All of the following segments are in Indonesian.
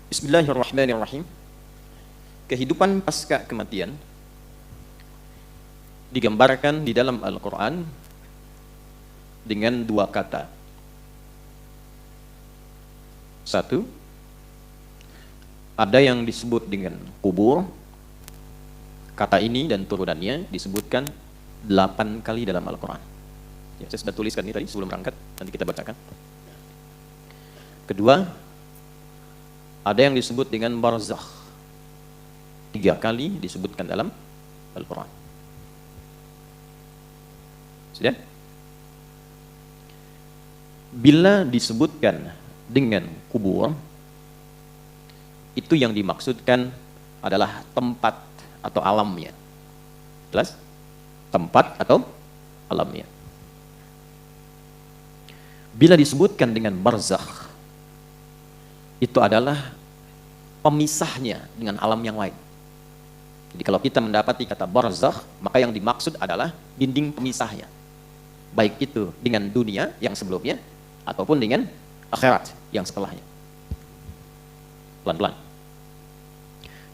Bismillahirrahmanirrahim. Kehidupan pasca kematian digambarkan di dalam Al-Quran dengan dua kata. Satu, ada yang disebut dengan kubur. Kata ini dan turunannya disebutkan 8 kali dalam Al-Quran. Ya, saya sudah tuliskan ini tadi sebelum berangkat, nanti kita bacakan. Kedua, ada yang disebut dengan barzakh. 3 kali disebutkan dalam Al-Quran. Sudah? Bila disebutkan dengan kubur, itu yang dimaksudkan adalah tempat atau alamnya. Jelas? Tempat atau alamnya. Bila disebutkan dengan barzakh, itu adalah pemisahnya dengan alam yang lain. Jadi kalau kita mendapati kata barzakh, maka yang dimaksud adalah dinding pemisahnya. Baik itu dengan dunia yang sebelumnya, ataupun dengan akhirat yang setelahnya. Pelan-pelan.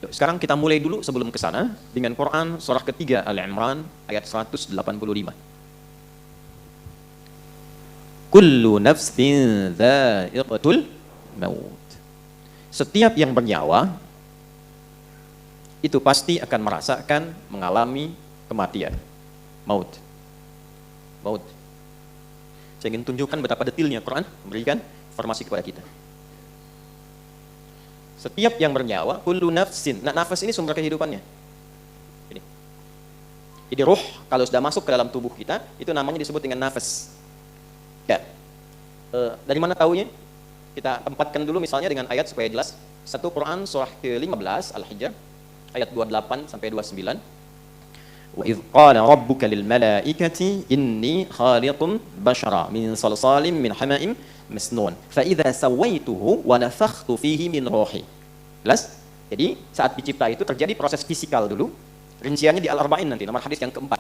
Yuk, sekarang kita mulai dulu sebelum ke sana dengan Quran surah ketiga Al-Imran ayat 185. Kullu nafsin dha'iqatul maut. Setiap yang bernyawa itu pasti akan merasakan, mengalami kematian. Maut. Saya ingin tunjukkan betapa detailnya Quran memberikan informasi kepada kita. Setiap yang bernyawa, kullu nafsin. Nah, nafas ini sumber kehidupannya. Ini. Jadi ruh kalau sudah masuk ke dalam tubuh kita, itu namanya disebut dengan nafas. Ya. Dari mana tahunya? Kita tempatkan dulu misalnya dengan ayat supaya jelas. Satu Quran surah ke-15 Al-Hijr ayat 28 sampai 29. Wa idz qala rabbuka lil malaikati inni khaliqun bashara min salsalin min hama'in masnun fa idza sawaituhu wa nafakhtu fihi min ruhi. Jelas? Jadi saat dicipta itu terjadi proses fisikal dulu. Rinciannya di Al-Arba'in nanti nomor hadis yang keempat.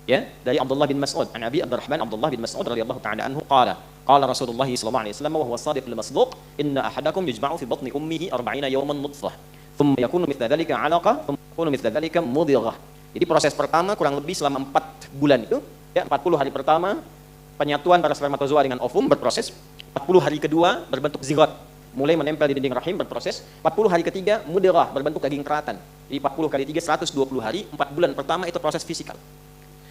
Ya, dari Abdullah bin Mas'ud, an Abi Abdurrahman Abdullah bin Mas'ud radhiyallahu ta'ala anhu qala Rasulullah sallallahu alaihi wasallam wa huwa as-sadiqul masduq inna ahadakum yujma'u fi batni ummihi 40 yawman nutfah thumma yakunu mithla dhalika 'alaqa thumma yakunu mithla dhalika mudghah. Jadi proses pertama kurang lebih selama 4 bulan itu, ya 40 hari pertama penyatuan para spermatozoa dengan ovum berproses, 40 hari kedua berbentuk zigot, mulai menempel di dinding rahim berproses, 40 hari ketiga mudghah berbentuk daging keratan. Jadi 40 kali 3 120 hari, 4 bulan pertama itu proses fisikal.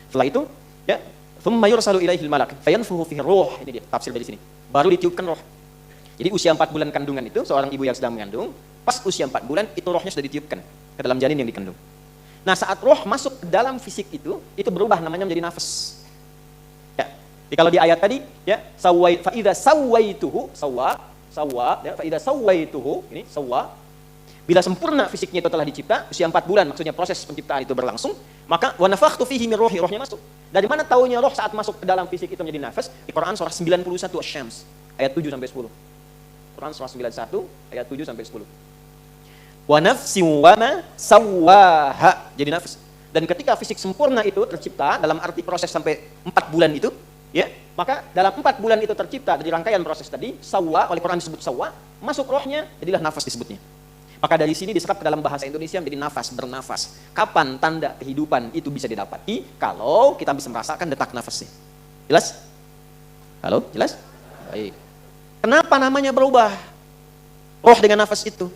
Setelah itu, ya, thumma yursalu ilaihil malak fayanfuhu fihi ruh. Ini dia tafsir dari sini. Baru ditiupkan roh. Jadi usia 4 bulan kandungan itu seorang ibu yang sedang mengandung, pas usia 4 bulan itu rohnya sudah ditiupkan ke dalam janin yang dikandung. Nah, saat roh masuk ke dalam fisik itu berubah namanya menjadi nafas. Ya. Jadi kalau di ayat tadi, ya, fa idza sawaituhu, ya, fa idza sawaituhu, ini sawa. Bila sempurna fisiknya itu telah dicipta, usia 4 bulan, maksudnya proses penciptaan itu berlangsung, maka wa nafakhtu fihi min ruhi, rohnya masuk. Dari mana taunya roh saat masuk ke dalam fisik itu menjadi nafas? Di Quran surah 91 Asy-Syams ayat 7 sampai 10. Quran surah 91 ayat 7 sampai 10. Wa nafsin wa ma sawwaha, jadi nafas. Dan ketika fisik sempurna itu tercipta dalam arti proses sampai 4 bulan itu, ya, maka dalam 4 bulan itu tercipta dari rangkaian proses tadi, sawwa, oleh Quran disebut sawwa, masuk rohnya, jadilah nafas disebutnya. Maka dari sini diserap ke dalam bahasa Indonesia menjadi nafas, bernafas. Kapan tanda kehidupan itu bisa didapati? Kalau kita bisa merasakan detak nafasnya. Jelas? Halo? Jelas? Baik. Kenapa namanya berubah? Roh dengan nafas itu.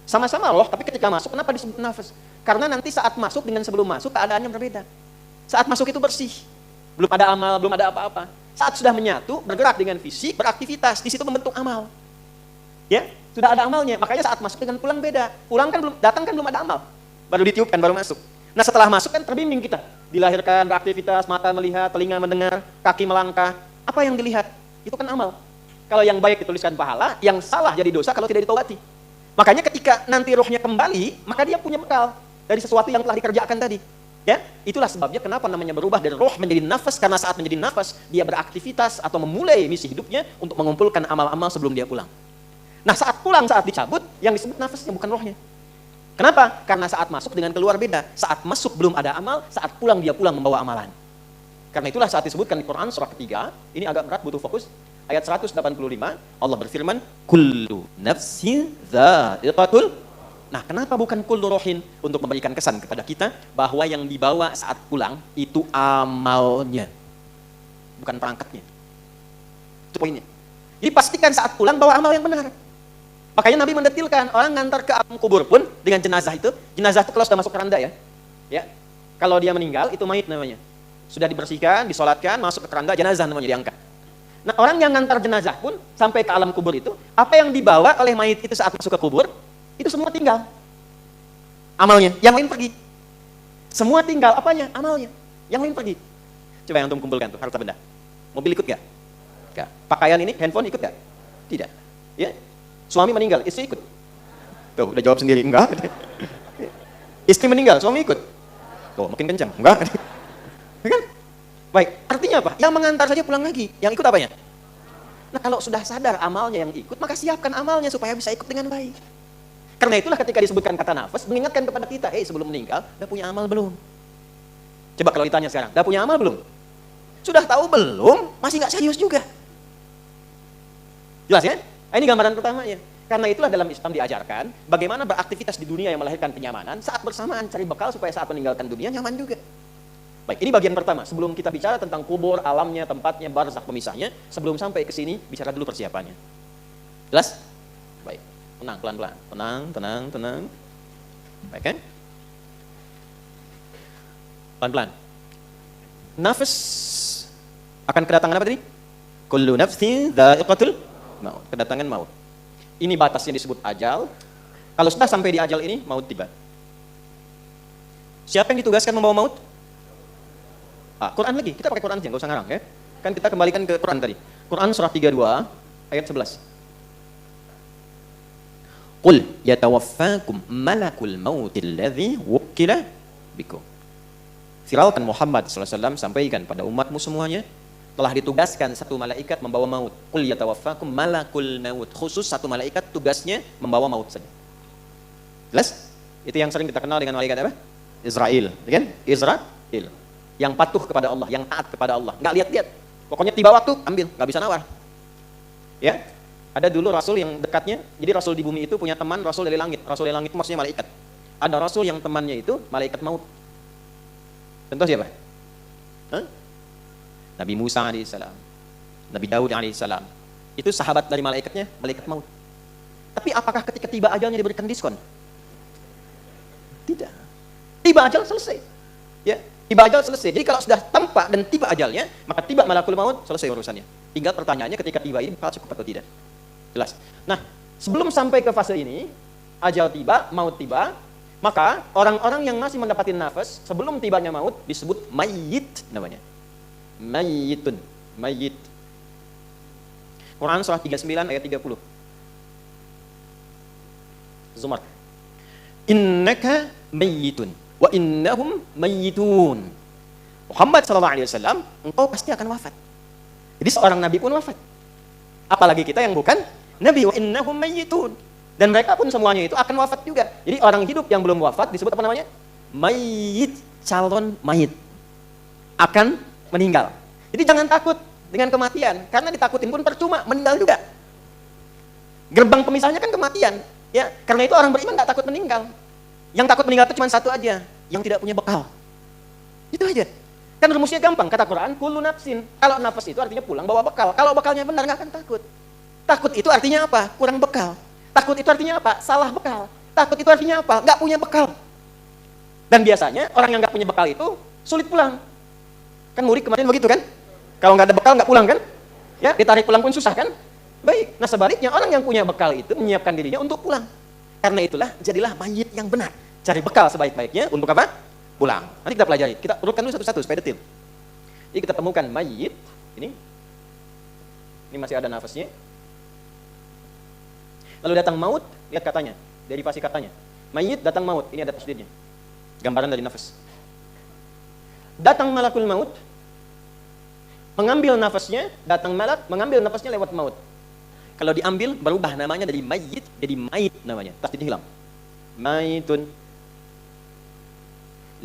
Sama-sama roh, tapi ketika masuk, kenapa disebut nafas? Karena nanti saat masuk dengan sebelum masuk, keadaannya berbeda. Saat masuk itu bersih. Belum ada amal, belum ada apa-apa. Saat sudah menyatu, bergerak dengan fisik, beraktivitas, di situ membentuk amal. Ya, sudah ada amalnya. Makanya saat masuk dengan pulang beda. Pulang kan belum, datang kan belum ada amal. Baru ditiupkan, baru masuk. Nah, setelah masuk kan terbimbing kita. Dilahirkan, beraktivitas, mata melihat, telinga mendengar, kaki melangkah. Apa yang dilihat? Itu kan amal. Kalau yang baik dituliskan pahala, yang salah jadi dosa kalau tidak ditobati. Makanya ketika nanti rohnya kembali, maka dia punya bekal dari sesuatu yang telah dikerjakan tadi. Ya, itulah sebabnya kenapa namanya berubah dari roh menjadi nafas, karena saat menjadi nafas, dia beraktivitas atau memulai misi hidupnya untuk mengumpulkan amal-amal sebelum dia pulang. Nah, saat pulang, saat dicabut, yang disebut nafasnya bukan rohnya. Kenapa? Karena saat masuk dengan keluar beda. Saat masuk belum ada amal, saat pulang dia pulang membawa amalan. Karena itulah saat disebutkan di Quran surah ketiga, ini agak berat, butuh fokus. ayat 185, Allah berfirman, kullu nafsin dha'iqatul. Nah, kenapa bukan kullu rohin? Untuk memberikan kesan kepada kita bahwa yang dibawa saat pulang itu amalnya, bukan perangkatnya. Itu poinnya. Jadi pastikan saat pulang bawa amal yang benar. Makanya Nabi mendetilkan, orang ngantar ke alam kubur pun dengan jenazah itu kalau sudah masuk keranda ya. Kalau dia meninggal itu mayit namanya. Sudah dibersihkan, disolatkan, masuk ke keranda, jenazah namanya diangkat. Nah, orang yang ngantar jenazah pun sampai ke alam kubur itu, apa yang dibawa oleh mayit itu saat masuk ke kubur, itu semua tinggal. Amalnya, yang lain pergi. Semua tinggal, apanya? Amalnya. Yang lain pergi. Coba yang antum kumpulkan tuh, harta benda. Mobil ikut gak? Gak. Pakaian ini, handphone ikut gak? Tidak. Ya. Suami meninggal, istri ikut. Tuh, udah jawab sendiri, enggak. Istri meninggal, suami ikut. Tuh, makin kencang, enggak. Kan? Baik, artinya apa? Yang mengantar saja pulang lagi, yang ikut apanya? Nah, kalau sudah sadar amalnya yang ikut, maka siapkan amalnya supaya bisa ikut dengan baik. Karena itulah ketika disebutkan kata nafas, mengingatkan kepada kita, sebelum meninggal, udah punya amal belum? Coba kalau ditanya sekarang, udah punya amal belum? Sudah tahu belum? Masih nggak serius juga. Jelas ya? Ini gambaran pertamanya. Karena itulah dalam Islam diajarkan, bagaimana beraktivitas di dunia yang melahirkan kenyamanan, saat bersamaan cari bekal supaya saat meninggalkan dunia nyaman juga. Baik, ini bagian pertama. Sebelum kita bicara tentang kubur, alamnya, tempatnya, barzakh pemisahnya, sebelum sampai ke sini, bicara dulu persiapannya. Jelas? Baik. Tenang, pelan-pelan. Tenang. Baik kan? Pelan-pelan. Nafas akan kedatangan apa tadi? Kullu nafsin dha'iqatul maut. Kedatangan maut. Ini batasnya disebut ajal. Kalau sudah sampai di ajal ini, maut tiba. Siapa yang ditugaskan membawa maut? Quran lagi, kita pakai Quran aja, nggak usah ngarang ya. Kan kita kembalikan ke Quran tadi. Quran surah 32 ayat 11. Qul yatawaffakum malakul mautil ladzi wukkila bikum. Firalkan Muhammad SAW sampaikan pada umatmu semuanya, telah ditugaskan satu malaikat membawa maut. Qul yatawaffakum malakul maut. Khusus satu malaikat tugasnya membawa maut saja. Jelas? Itu yang sering kita kenal dengan malaikat apa? Israel, kan? Israel. Yang patuh kepada Allah, yang taat kepada Allah, nggak lihat-lihat. Pokoknya tiba waktu, ambil, nggak bisa nawar. Ya, ada dulu rasul yang dekatnya, jadi rasul di bumi itu punya teman rasul dari langit. Rasul dari langit itu maksudnya malaikat. Ada rasul yang temannya itu malaikat maut. Contoh siapa? Nabi Musa alaihissalam, Nabi Daud alaihissalam. Itu sahabat dari malaikatnya, malaikat maut. Tapi apakah ketika tiba ajalnya diberikan diskon? Tidak. Tiba ajal selesai. Ya. Tiba ajal selesai. Jadi kalau sudah tampak dan tiba ajalnya, maka tiba malakul maut, selesai urusannya. Tinggal pertanyaannya ketika tiba ini bakal cukup atau tidak. Jelas. Nah, sebelum sampai ke fase ini, ajal tiba, maut tiba, maka orang-orang yang masih mendapati nafas sebelum tibanya maut disebut mayyit namanya. Mayyitun, mayyit. Quran surah 39 ayat 30. Zumar. Innaka mayyitun wa innahum mayyitun. Muhammad SAW, engkau pasti akan wafat. Jadi seorang nabi pun wafat. Apalagi kita yang bukan nabi, wa innahum mayyitun. Dan mereka pun semuanya itu akan wafat juga. Jadi orang hidup yang belum wafat disebut apa namanya? Mayyit, calon mayit. Akan meninggal. Jadi jangan takut dengan kematian, karena ditakutin pun percuma, meninggal juga. Gerbang pemisahnya kan kematian. Ya, karena itu orang beriman nggak takut meninggal. Yang takut meninggal itu cuma satu aja, yang tidak punya bekal. Itu aja. Kan rumusnya gampang, kata Quran, kullu nafsin. Kalau nafas itu artinya pulang bawa bekal. Kalau bekalnya benar nggak akan takut. Takut itu artinya apa? Kurang bekal. Takut itu artinya apa? Salah bekal. Takut itu artinya apa? Nggak punya bekal. Dan biasanya orang yang nggak punya bekal itu sulit pulang. Kan murid kemarin begitu kan? Kalau nggak ada bekal nggak pulang kan? Ya, ditarik pulang pun susah kan? Baik. Nah sebaliknya orang yang punya bekal itu menyiapkan dirinya untuk pulang. Karena itulah jadilah mayit yang benar. Cari bekal sebaik-baiknya untuk apa? Pulang. Nanti kita pelajari. Kita urutkan dulu satu-satu supaya detail. Jadi kita temukan mayit. Ini masih ada nafasnya. Lalu datang maut, lihat katanya, derivasi katanya. Mayit datang maut, ini ada tasdidnya. Gambaran dari nafas. Datang malakul maut, mengambil nafasnya, datang malak, mengambil nafasnya lewat maut. Kalau diambil, berubah namanya dari mayit jadi mayit namanya. Tasdidnya hilang. Mayitun.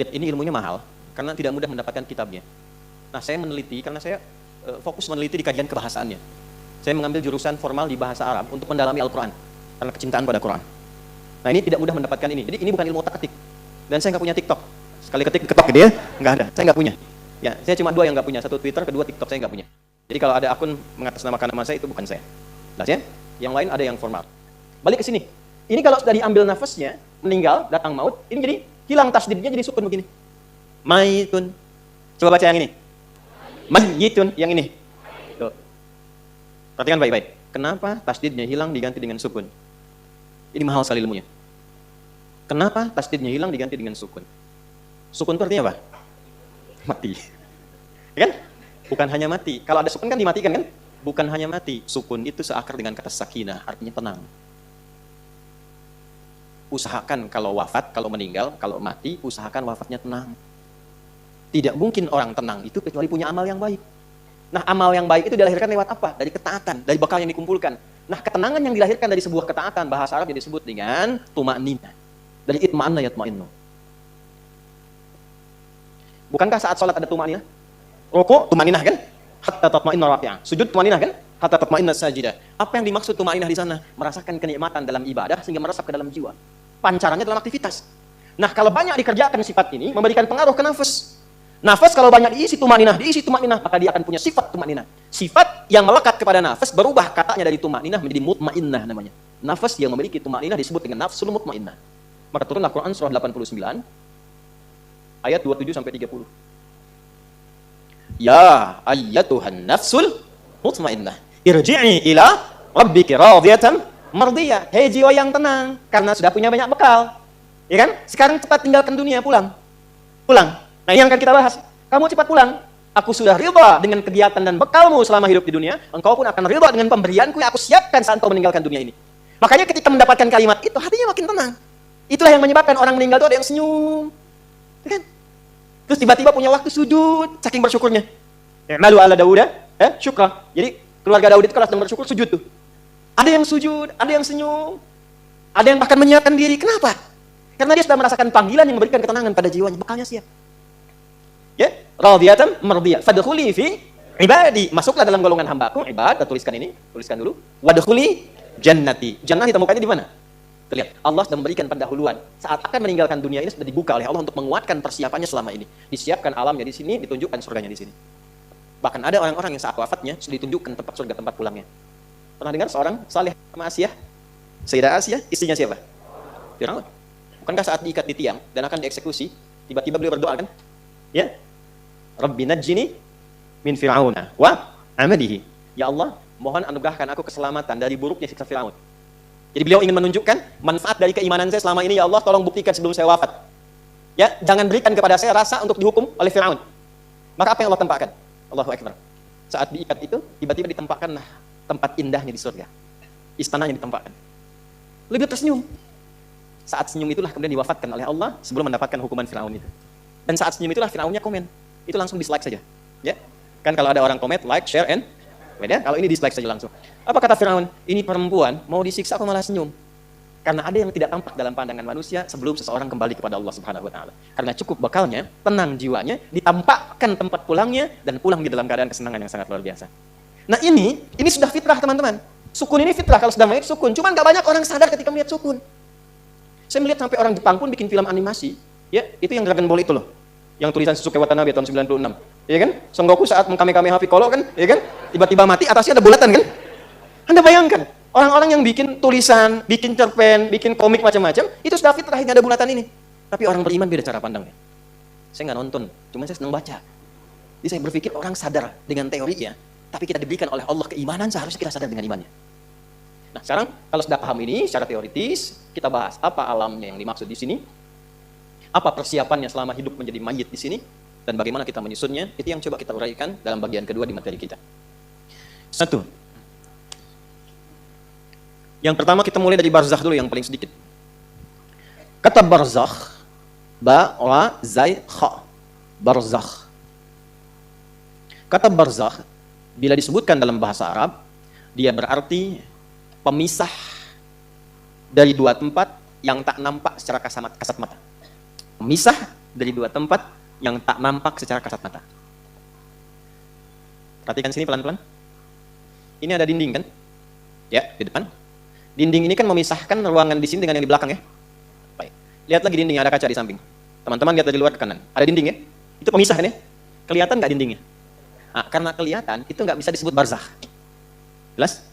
Lihat, ini ilmunya mahal, karena tidak mudah mendapatkan kitabnya. Nah, saya meneliti, karena saya fokus meneliti di kajian kebahasaannya. Saya mengambil jurusan formal di bahasa Arab untuk mendalami Al-Quran karena kecintaan pada Quran. Nah ini tidak mudah mendapatkan ini. Jadi ini bukan ilmu otak-atik. Dan saya nggak punya TikTok. Sekali ketik ketok gitu ya, nggak ada. Saya nggak punya. Ya, saya cuma 2 yang nggak punya. 1 Twitter, kedua TikTok saya nggak punya. Jadi kalau ada akun mengatasnamakan nama saya itu bukan saya. Jelas ya? Yang lain ada yang formal. Balik ke sini. Ini kalau sudah diambil nafasnya, meninggal, datang maut, ini jadi hilang tasdidnya jadi sukun begini. Maitun. Coba baca yang ini. Mayyitun, yang ini. Tuh. Perhatikan baik-baik. Kenapa tasdidnya hilang diganti dengan sukun? Ini mahal sekali ilmunya. Kenapa tasdidnya hilang diganti dengan sukun? Sukun itu artinya apa? Mati. Ya kan? Bukan hanya mati. Kalau ada sukun kan dimatikan kan? Bukan hanya mati. Sukun itu seakar dengan kata sakinah, artinya tenang. Usahakan kalau wafat, kalau meninggal, kalau mati, usahakan wafatnya tenang. Tidak mungkin orang tenang itu kecuali punya amal yang baik. Nah, amal yang baik itu dilahirkan lewat apa? Dari ketaatan, dari bekal yang dikumpulkan. Nah, ketenangan yang dilahirkan dari sebuah ketaatan, bahasa Arab yang disebut dengan tuma'ninah. Dari itma'anna yatma'innu. Bukankah saat sholat ada tuma'ninah? Rukuk, tuma'ninah kan? Hatta tatma'inna rafi'ah. Sujud, tuma'ninah kan? Hatta tatma'inna sajidah. Apa yang dimaksud tuma'ninah di sana? Merasakan kenikmatan dalam ibadah sehingga meresap ke dalam jiwa. Pancarannya dalam aktivitas. Nah, kalau banyak dikerjakan sifat ini, memberikan pengaruh ke nafas. Nafas kalau banyak diisi tumakninah, maka dia akan punya sifat tumakninah. Sifat yang melekat kepada nafas berubah katanya dari tumakninah menjadi mutmainnah namanya. Nafas yang memiliki tumakninah disebut dengan nafsul mutmainnah. Maka turunlah Quran surah 89 ayat 27 sampai 30. Ya ayyatuhan nafsul mutmainnah, irji'i ila rabbiki radiyatan mardiyah. Hei jiwa yang tenang karena sudah punya banyak bekal. Ya kan? Sekarang cepat tinggalkan dunia, pulang. Nah, yang akan kita bahas. Kamu cepat pulang. Aku sudah ridha dengan kegiatan dan bekalmu selama hidup di dunia. Engkau pun akan ridha dengan pemberianku yang aku siapkan saat kau meninggalkan dunia ini. Makanya ketika mendapatkan kalimat itu, hatinya makin tenang. Itulah yang menyebabkan orang meninggal itu ada yang senyum. Ya kan? Terus tiba-tiba punya waktu sujud, saking bersyukurnya. Lalu ala Dauda, syukra. Jadi keluarga Daud itu kalau sedang bersyukur, sujud tuh. Ada yang sujud, ada yang senyum. Ada yang bahkan menyiapkan diri. Kenapa? Karena dia sudah merasakan panggilan yang memberikan ketenangan pada jiwanya. Bekalnya siap. Ya, radiyatan mardiyah. Fadkhuli fi ibadi. Masuklah dalam golongan hambaku. Ibad, kita tuliskan ini, tuliskan dulu. Wadkhuli jannati. Jannah ditemukannya di mana? Terlihat, Allah sudah memberikan pendahuluan. Saat akan meninggalkan dunia ini sudah dibuka oleh Allah untuk menguatkan persiapannya selama ini. Disiapkan alamnya di sini, ditunjukkan surganya di sini. Bahkan ada orang-orang yang saat wafatnya sudah ditunjukkan tempat surga, tempat pulangnya. Pernah dengar seorang saleh sama Asia? Sayyidah Asia, istrinya siapa? Firaun. Bukankah saat diikat di tiang dan akan dieksekusi, tiba-tiba beliau berdoa kan? Ya, Rabbi najjini min Fir'auna wa amalihi. Ya Allah, mohon anugerahkan aku keselamatan dari buruknya siksa Fir'aun. Jadi beliau ingin menunjukkan manfaat dari keimanan saya selama ini. Ya Allah, tolong buktikan sebelum saya wafat. Ya, jangan berikan kepada saya rasa untuk dihukum oleh Fir'aun. Maka apa yang Allah tempatkan? Allahu Akbar. Saat diikat itu, tiba-tiba ditempatkanlah tempat indahnya di surga. Istananya ditempatkan. Lebih tersenyum. Saat senyum itulah kemudian diwafatkan oleh Allah sebelum mendapatkan hukuman Fir'aun itu. Dan saat senyum itulah Fir'aunnya komen. Itu langsung dislike saja. Ya. Kan kalau ada orang komen, like, share, and beda. Kalau ini dislike saja langsung. Apa kata Fir'aun? Ini perempuan mau disiksa kok malah senyum. Karena ada yang tidak tampak dalam pandangan manusia sebelum seseorang kembali kepada Allah Subhanahu wa taala. Karena cukup bekalnya, tenang jiwanya, ditampakkan tempat pulangnya dan pulang di dalam keadaan kesenangan yang sangat luar biasa. Nah, ini sudah fitrah, teman-teman. Sukun ini fitrah, kalau sudah mayit sukun. Cuman gak banyak orang sadar ketika melihat sukun. Saya melihat sampai orang Jepang pun bikin film animasi, ya, itu yang Dragon Ball itu loh. Yang tulisan Shusuke Watanabe tahun 96. Ya kan? Son Goku saat mengkamehameha Piccolo kan, ya kan? Tiba-tiba mati, atasnya ada bulatan kan? Anda bayangkan, orang-orang yang bikin tulisan, bikin cerpen, bikin komik macam-macam, itu sudah fitrah ada bulatan ini. Tapi orang beriman beda cara pandangnya. Saya nggak nonton, cuma saya senang baca. Jadi saya berpikir orang sadar dengan teorinya, tapi kita diberikan oleh Allah keimanan, seharusnya kita sadar dengan imannya. Nah, sekarang kalau sudah paham ini secara teoritis, kita bahas apa alamnya yang dimaksud di sini, apa persiapannya selama hidup menjadi mayit di sini, dan bagaimana kita menyusunnya. Itu yang coba kita uraikan dalam bagian kedua di materi kita. 1. Yang pertama kita mulai dari barzakh dulu yang paling sedikit. Kata barzakh, ba, ra, zai, kha. Barzakh. Kata barzakh, bila disebutkan dalam bahasa Arab, dia berarti pemisah dari dua tempat yang tak nampak secara kasat mata. Pemisah dari dua tempat yang tak nampak secara kasat mata. Perhatikan sini pelan-pelan. Ini ada dinding kan? Ya, di depan. Dinding ini kan memisahkan ruangan di sini dengan yang di belakang ya. Baik. Lihat lagi dindingnya, ada kaca di samping. Teman-teman lihat dari luar ke kanan. Ada dinding ya? Itu pemisah kan ya? Kelihatan nggak dindingnya? Nah, karena kelihatan, itu nggak bisa disebut barzakh. Jelas?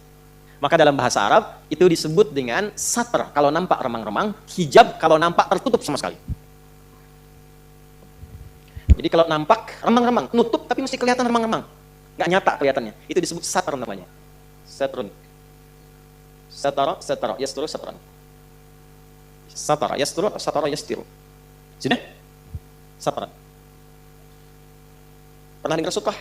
Maka dalam bahasa Arab, itu disebut dengan satr kalau nampak remang-remang, hijab kalau nampak tertutup sama sekali. Jadi kalau nampak remang-remang, nutup tapi mesti kelihatan remang-remang. Nggak nyata kelihatannya. Itu disebut satr namanya. Satrun. Satara, yasturu, satran. Satara, yasturu, satara, yastiru. Sudah? Satran. Pernah dengar sutrah?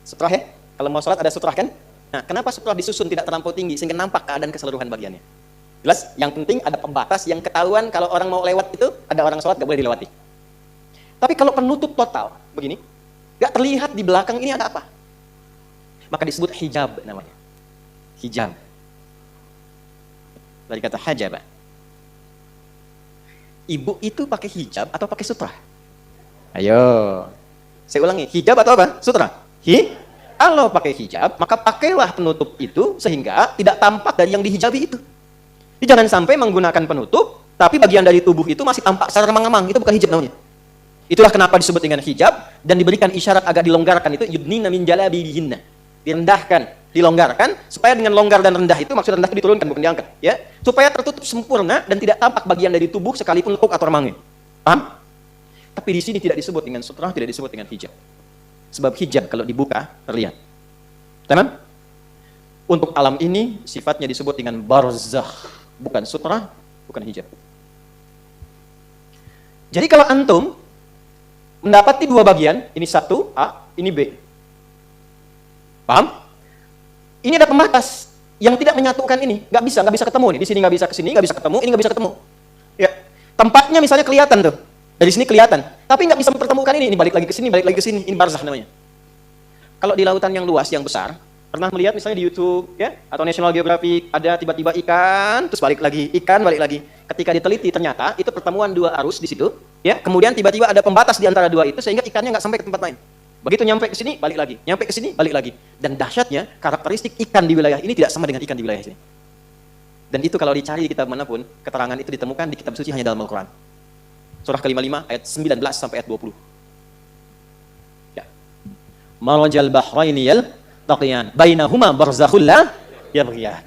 Sutrah ya? Kalau mau sholat ada sutrah kan? Nah, kenapa sutrah disusun tidak terlampau tinggi sehingga nampak keadaan keseluruhan bagiannya? Jelas? Yang penting ada pembatas yang ketahuan kalau orang mau lewat itu, ada orang sholat nggak boleh dilewati. Tapi kalau penutup total, begini, nggak terlihat di belakang ini ada apa. Maka disebut hijab namanya. Hijab. Dari kata hajab. Ibu itu pakai hijab atau pakai sutra? Ayo. Saya ulangi, hijab atau apa? Sutra? Kalau pakai hijab, maka pakailah penutup itu sehingga tidak tampak dari yang dihijabi itu. Jadi jangan sampai menggunakan penutup, tapi bagian dari tubuh itu masih tampak secara remang-remang. Itu bukan hijab namanya. Itulah kenapa disebut dengan hijab dan diberikan isyarat agak dilonggarkan itu yudnina min jalabibihinna. Direndahkan, dilonggarkan supaya dengan longgar dan rendah itu maksud rendah itu diturunkan bukan diangkat, ya. Supaya tertutup sempurna dan tidak tampak bagian dari tubuh sekalipun lekuk atau remangnya. Paham? Tapi di sini tidak disebut dengan sutra, tidak disebut dengan hijab. Sebab hijab kalau dibuka terlihat. Teman? Untuk alam ini sifatnya disebut dengan barzakh, bukan sutra, bukan hijab. Jadi kalau antum mendapati dua bagian, ini satu A, ini B. Paham? Ini ada pembatas yang tidak menyatukan ini, nggak bisa ketemu nih. Di sini nggak bisa ke sini, nggak bisa ketemu, ini nggak bisa ketemu. Ya, tempatnya misalnya kelihatan tuh, dari sini kelihatan, tapi nggak bisa mempertemukan ini balik lagi ke sini, balik lagi ke sini. Ini barzakh namanya. Kalau di lautan yang luas, yang besar, pernah melihat misalnya di YouTube, ya, atau National Geographic, ada tiba-tiba ikan, terus balik lagi, ikan balik lagi. Ketika diteliti ternyata itu pertemuan dua arus di situ, ya, kemudian tiba-tiba ada pembatas di antara dua itu sehingga ikannya nggak sampai ke tempat lain. Begitu nyampe ke sini, balik lagi. Nyampe ke sini, balik lagi. Dan dahsyatnya, karakteristik ikan di wilayah ini tidak sama dengan ikan di wilayah sini. Dan itu kalau dicari di kitab manapun, keterangan itu ditemukan di kitab suci hanya dalam Al-Quran. Surah ke-55 ayat 19 sampai ayat 20. Ya. Marajal bahraini yaltaqiyan, bainahuma barzakhul la yabghiyan.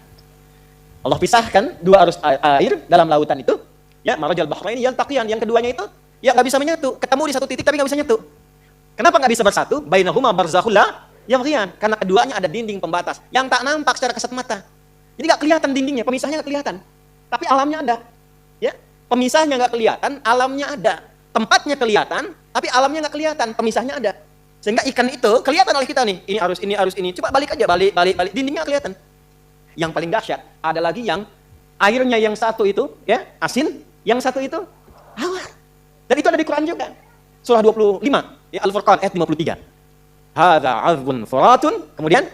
Allah pisahkan dua arus air dalam lautan itu. Ya, marajal bahraini yaltaqiyan, yang keduanya itu ya nggak bisa menyatu, ketemu di satu titik tapi nggak bisa nyatu. Kenapa nggak bisa bersatu? Bainahuma barzakhul la yabghiyan, karena keduanya ada dinding pembatas yang tak nampak secara kasat mata. Jadi nggak kelihatan dindingnya, pemisahnya nggak kelihatan, tapi alamnya ada. Ya, pemisahnya nggak kelihatan, alamnya ada. Tempatnya kelihatan, tapi alamnya nggak kelihatan, pemisahnya ada. Sehingga ikan itu kelihatan oleh kita nih. Ini arus ini. Coba balik aja, balik. Dindingnya kelihatan. Yang paling dahsyat ada lagi yang airnya yang satu itu ya asin, yang satu itu tawar. Dan itu ada di Quran juga. Surah 25, ya, Al-Furqan ayat 53. Hadza 'azbun furatun, kemudian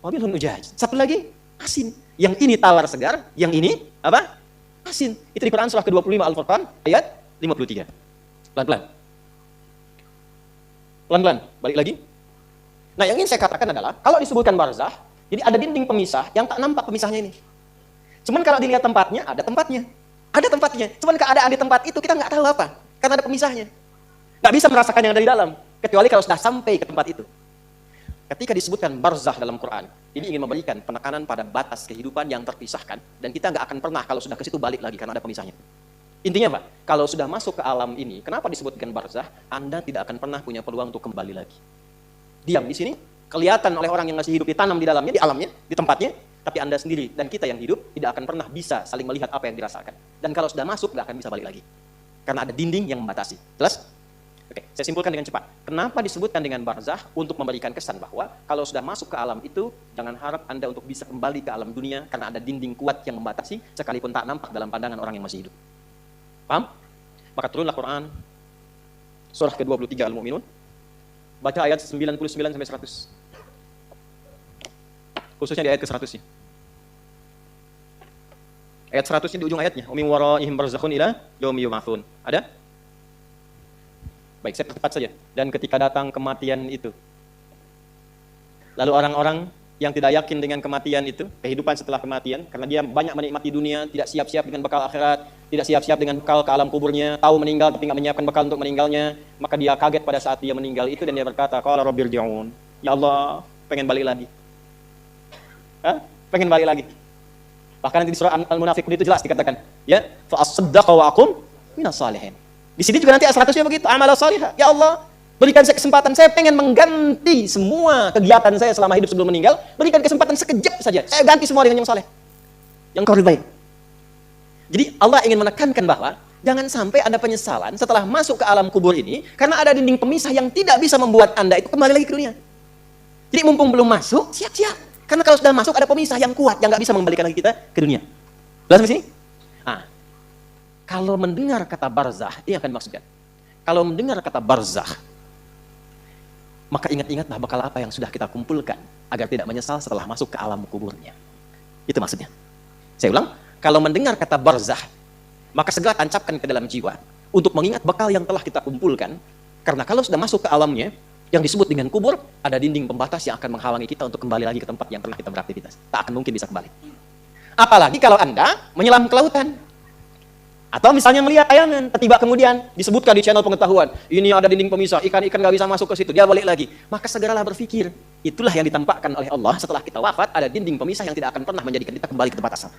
wabilun ujaj. Satu lagi asin. Yang ini tawar segar, yang ini apa? Asin. Itu di Quran surah ke-25 Al-Furqan ayat 53. Pelan-pelan, balik lagi. Nah, yang ingin saya katakan adalah kalau disebutkan barzakh, jadi ada dinding pemisah yang tak nampak pemisahnya ini. Cuman kalau dilihat tempatnya, ada tempatnya. Ada tempatnya. Cuman keadaan di tempat itu kita nggak tahu apa, karena ada pemisahnya. Nggak bisa merasakan yang ada di dalam, kecuali kalau sudah sampai ke tempat itu. Ketika disebutkan barzakh dalam Quran, ini ingin memberikan penekanan pada batas kehidupan yang terpisahkan, dan kita nggak akan pernah kalau sudah ke situ balik lagi karena ada pemisahnya. Intinya Pak, kalau sudah masuk ke alam ini, kenapa disebutkan barzakh? Anda tidak akan pernah punya peluang untuk kembali lagi. Diam di sini, kelihatan oleh orang yang masih hidup, ditanam di dalamnya, di alamnya, di tempatnya, tapi Anda sendiri dan kita yang hidup tidak akan pernah bisa saling melihat apa yang dirasakan. Dan kalau sudah masuk, nggak akan bisa balik lagi. Karena ada dinding yang membatasi. Jelas? Oke, saya simpulkan dengan cepat. Kenapa disebutkan dengan barzakh? Untuk memberikan kesan bahwa kalau sudah masuk ke alam itu, jangan harap Anda untuk bisa kembali ke alam dunia karena ada dinding kuat yang membatasi, sekalipun tak nampak dalam pandangan orang yang masih hidup. Paham? Maka turunlah Quran, surah ke-23 Al-Mu'minun, baca ayat 99 sampai 100. Khususnya di ayat ke-100-nya. Ayat 100-nya di ujung ayatnya. Wa min waraihim barzakhun ila yaumi yub'atsun. Ada? Baik, saya percepat saja. Dan ketika datang kematian itu. Lalu orang-orang yang tidak yakin dengan kematian itu, kehidupan setelah kematian, karena dia banyak menikmati dunia, tidak siap-siap dengan bekal akhirat, tidak siap-siap dengan bekal ke alam kuburnya, tahu meninggal tapi nggak menyiapkan bekal untuk meninggalnya, maka dia kaget pada saat dia meninggal itu dan dia berkata, qala rabbirji'un, ya Allah, pengen balik lagi. Pengen balik lagi. Bahkan nanti di surah Al-Munafiqun itu jelas dikatakan, ya, fa as-saddaqa wa aqum minas salihin. Di sini juga nanti ayat 100-nya begitu, amala salihah. Ya Allah, berikan saya kesempatan, saya pengen mengganti semua kegiatan saya selama hidup sebelum meninggal, berikan kesempatan sekejap saja. Saya ganti semua dengan yang saleh. Yang kau ridai. Jadi Allah ingin menekankan bahwa jangan sampai ada penyesalan setelah masuk ke alam kubur ini karena ada dinding pemisah yang tidak bisa membuat Anda itu kembali lagi ke dunia. Jadi mumpung belum masuk, siap-siap. Karena kalau sudah masuk ada pemisah yang kuat yang nggak bisa mengembalikan lagi kita ke dunia. Jelas sampai sini? Nah, kalau mendengar kata barzah, ini akan dimaksudkan. Kalau mendengar kata barzah, maka ingat-ingatlah bekal apa yang sudah kita kumpulkan agar tidak menyesal setelah masuk ke alam kuburnya. Itu maksudnya. Saya ulang, kalau mendengar kata barzah, maka segera tancapkan ke dalam jiwa untuk mengingat bekal yang telah kita kumpulkan. Karena kalau sudah masuk ke alamnya, yang disebut dengan kubur, ada dinding pembatas yang akan menghalangi kita untuk kembali lagi ke tempat yang pernah kita beraktivitas. Tak akan mungkin bisa kembali. Apalagi kalau Anda menyelam ke lautan. Atau misalnya melihat tayangan, tiba kemudian disebutkan di channel pengetahuan, ini ada dinding pemisah, ikan-ikan nggak bisa masuk ke situ, dia balik lagi. Maka segeralah berpikir, itulah yang ditampakkan oleh Allah setelah kita wafat, ada dinding pemisah yang tidak akan pernah menjadikan kita kembali ke tempat asal.